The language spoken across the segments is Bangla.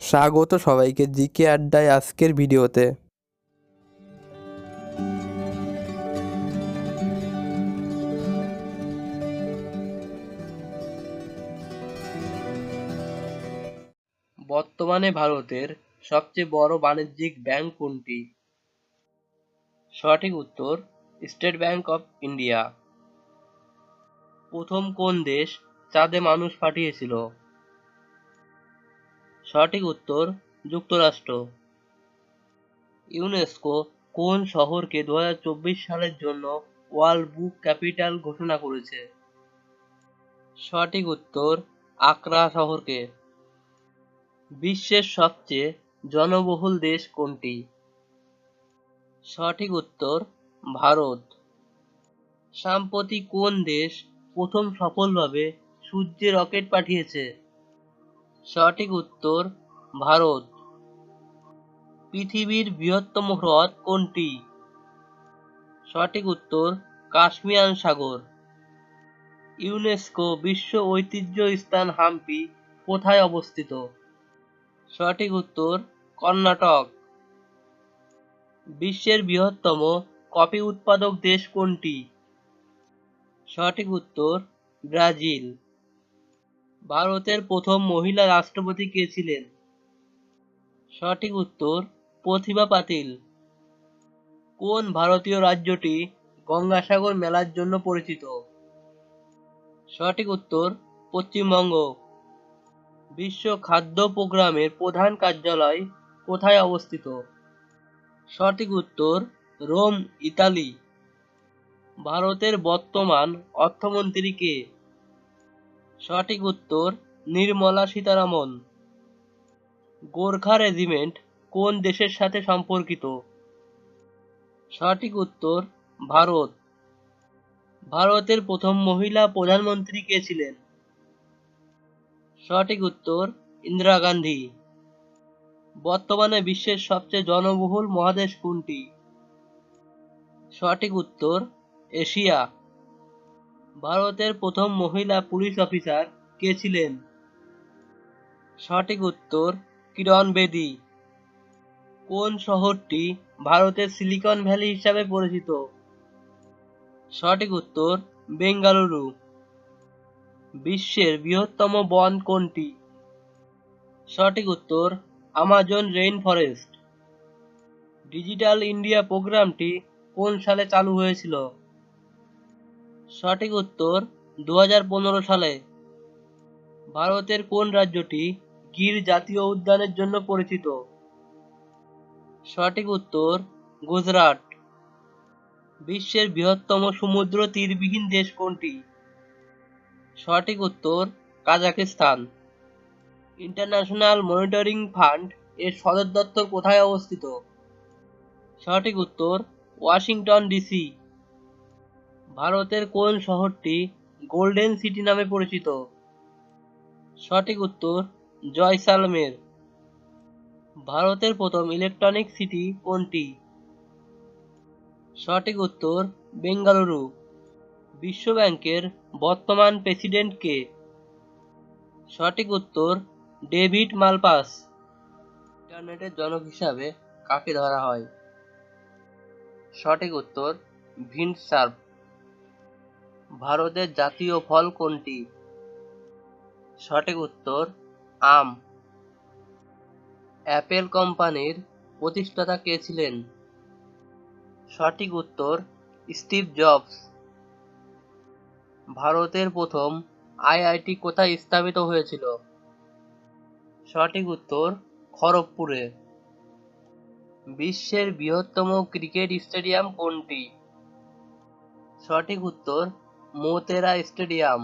স্বাগত সবাইকে জিকে আড্ডায় আজকের ভিডিওতে। বর্তমানে ভারতের সবচেয়ে বড় বাণিজ্যিক ব্যাংক কোনটি? সঠিক উত্তর স্টেট ব্যাংক অফ ইন্ডিয়া। প্রথম কোন দেশ চাঁদে মানুষ পাঠিয়েছিল? সঠিক উত্তর যুক্তরাষ্ট্র। ইউনেস্কো কোন শহরকে 2024 সালের জন্য ওয়ার্ল্ড বুক ক্যাপিটাল ঘোষণা করেছে? সঠিক উত্তর আকরা শহরকে। বিশ্বের সবচেয়ে জনবহুল দেশ কোনটি? সঠিক উত্তর ভারত। সম্প্রতি কোন দেশ প্রথম সফলভাবে সূর্যে রকেট পাঠিয়েছে? সঠিক উত্তর ভারত। পৃথিবীর বৃহত্তম হ্রদ কোনটি? সঠিক উত্তর কাস্পিয়ান সাগর। ইউনেস্কো বিশ্ব ঐতিহ্য স্থান হাম্পি কোথায় অবস্থিত? সঠিক উত্তর কর্ণাটক। বিশ্বের বৃহত্তম কফি উৎপাদক দেশ কোনটি? সঠিক উত্তর ব্রাজিল। ভারতের প্রথম মহিলা রাষ্ট্রপতি কে ছিলেন? সঠিক উত্তর প্রতিভা পাতিল। কোন ভারতীয় রাজ্যটি গঙ্গাসাগর মেলার জন্য পরিচিত? সঠিক উত্তর পশ্চিমবঙ্গ। বিশ্ব খাদ্য প্রোগ্রামের প্রধান কার্যালয় কোথায় অবস্থিত? সঠিক উত্তর রোম, ইতালি। ভারতের বর্তমান অর্থমন্ত্রী কে? সঠিক উত্তর নির্মলা সীতারামন। গোর্খা রেজিমেন্ট কোন দেশের সাথে সম্পর্কিত? সঠিক উত্তর ভারত। ভারতের প্রথম মহিলা প্রধানমন্ত্রী কে ছিলেন? সঠিক উত্তর ইন্দিরা গান্ধী। বর্তমানে বিশ্বের সবচেয়ে জনবহুল মহাদেশ কোনটি? সঠিক উত্তর এশিয়া। ভারতের প্রথম মহিলা পুলিশ অফিসার কে ছিলেন? সঠিক উত্তর কিরণ বেদী। কোন শহরটি ভারতের সিলিকন ভ্যালি হিসাবে পরিচিত? সঠিক উত্তর বেঙ্গালুরু। বিশ্বের বৃহত্তম বন কোনটি? সঠিক উত্তর Amazon rain forest. Digital India প্রোগ্রামটি কোন সালে চালু হয়েছিল? সঠিক উত্তর 2015 সালে। ভারতের কোন রাজ্যটি গির জাতীয় উদ্যানের জন্য পরিচিত? সঠিক উত্তর গুজরাট। বিশ্বের বৃহত্তম সমুদ্র তীরবিহীন দেশ কোনটি? সঠিক উত্তর কাজাখস্তান। ইন্টারন্যাশনাল মনিটরিং ফান্ড এর সদর দপ্তর কোথায় অবস্থিত? সঠিক উত্তর ওয়াশিংটন ডিসি। ভারতের কোন শহরটি গোল্ডেন সিটি নামে পরিচিত? সঠিক উত্তর জয়সালমের। ভারতের প্রথম ইলেকট্রনিক সিটি কোনটি? সঠিক উত্তর বেঙ্গালুরু। বিশ্ব ব্যাংকের বর্তমান প্রেসিডেন্ট কে? সঠিক উত্তর ডেভিড মালপাস। ইন্টারনেটের জনক হিসাবে কাকে ধরা হয়? সঠিক উত্তর ভিন্ড সার্ফ। ভারতের জাতীয় ফল কোনটি? সঠিক উত্তর আম। অ্যাপেল কোম্পানির প্রতিষ্ঠাতা কে ছিলেন? সঠিক উত্তর স্টিভ জবস। ভারতের প্রথম আইআইটি কোথায় স্থাপিত হয়েছিল? সঠিক উত্তর খড়গপুরে। বিশ্বের বৃহত্তম ক্রিকেট স্টেডিয়াম কোনটি? সঠিক উত্তর মোতেরা স্টেডিয়াম।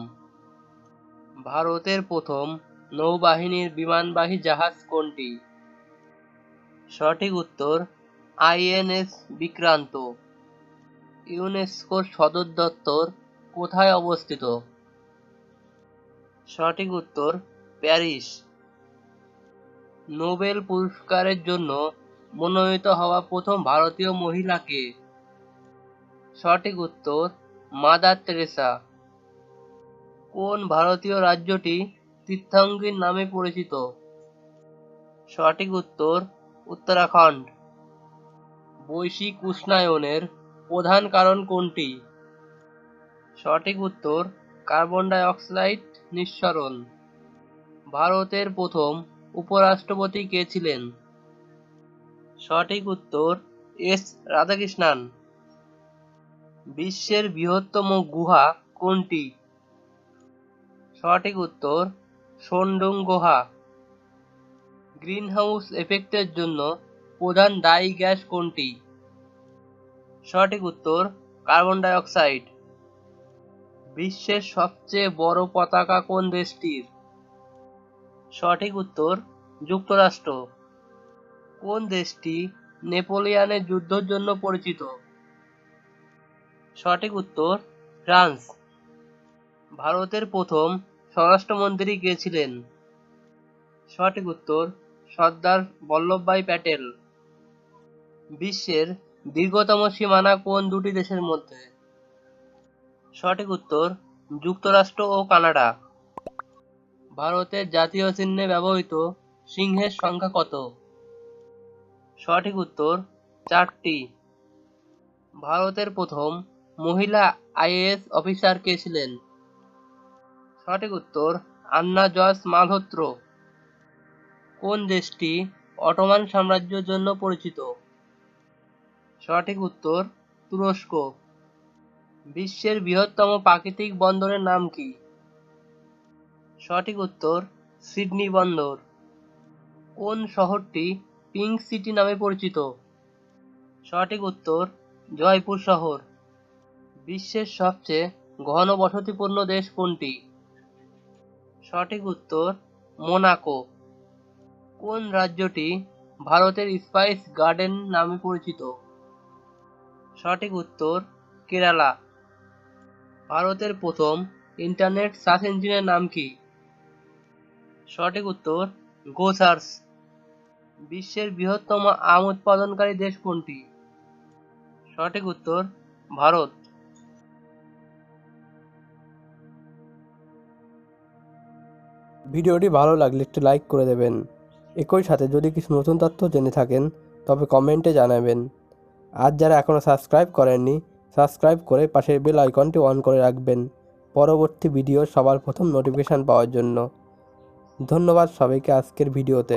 ভারতের প্রথম নৌবাহিনীর বিমানবাহী জাহাজ কোনটি? সঠিক উত্তর আইএনএস বিক্রান্ত। ইউনেস্কোর সদর দপ্তর কোথায় অবস্থিত? সঠিক উত্তর প্যারিস। নোবেল পুরস্কারের জন্য মনোনীত হওয়া প্রথম ভারতীয় মহিলা কে? সঠিক উত্তর মাদার তেরেসা। কোন ভারতীয় রাজ্যটি তীর্থঙ্গীর নামে পরিচিত? সঠিক উত্তর উত্তরাখণ্ড। বৈশ্বিক উষ্ণায়নের প্রধান কারণ কোনটি? সঠিক উত্তর কার্বন ডাই অক্সাইড নিঃসরণ। ভারতের প্রথম উপরাষ্ট্রপতি কে ছিলেন? সঠিক উত্তর এস রাধাকৃষ্ণান। বিশ্বের বৃহত্তম গুহা কোনটি? সঠিক উত্তর সোনডুং গুহা। গ্রিনহাউস এফেক্টের জন্য প্রধান দায়ী গ্যাস কোনটি? সঠিক উত্তর কার্বন ডাই অক্সাইড। বিশ্বের সবচেয়ে বড় পতাকা কোন দেশটির? সঠিক উত্তর যুক্তরাষ্ট্র। কোন দেশটি নেপোলিয়নের যুদ্ধের জন্য পরিচিত? সঠিক উত্তর ফ্রান্স। ভারতের প্রথম স্বরাষ্ট্রমন্ত্রী কে ছিলেন? সঠিক উত্তর সর্দার বল্লভভাই প্যাটেল। বিশ্বের দীর্ঘতম সীমানা কোন দুটি দেশের মধ্যে? সঠিক উত্তর যুক্তরাষ্ট্র ও কানাডা। ভারতের জাতীয় চিহ্নে ব্যবহৃত সিংহের সংখ্যা কত? সঠিক উত্তর 4টি। ভারতের প্রথম মহিলা আইএএস অফিসার কে ছিলেন? সঠিক উত্তর আন্না জয়স মালহোত্র। কোন দেশটি অটোমান সাম্রাজ্যের জন্য পরিচিত? সঠিক উত্তর তুরস্ক। বিশ্বের বৃহত্তম প্রাকৃতিক বন্দরের নাম কি? সঠিক উত্তর সিডনি বন্দর। কোন শহরটি পিঙ্ক সিটি নামে পরিচিত? সঠিক উত্তর জয়পুর শহর। বিশ্বের সবচেয়ে ঘনবসতিপূর্ণ দেশ কোনটি? সঠিক উত্তর মোনাকো। কোন রাজ্যটি ভারতের স্পাইস গার্ডেন নামে পরিচিত? সঠিক উত্তর কেরালা। ভারতের প্রথম ইন্টারনেট সার্চ ইঞ্জিনের নাম কি? সঠিক উত্তর গো সার্চ। বিশ্বের বৃহত্তম আম উৎপাদনকারী দেশ কোনটি? সঠিক উত্তর ভারত। ভিডিওটি ভালো লাগলে একটু লাইক করে দেবেন। একই সাথে যদি কিছু নতুন তথ্য জেনে থাকেন তবে কমেন্টে জানাবেন। আর যারা এখনও সাবস্ক্রাইব করেননি সাবস্ক্রাইব করে পাশের বেল আইকনটি অন করে রাখবেন পরবর্তী ভিডিও সবার প্রথম নোটিফিকেশান পাওয়ার জন্য। ধন্যবাদ সবাইকে আজকের ভিডিওতে।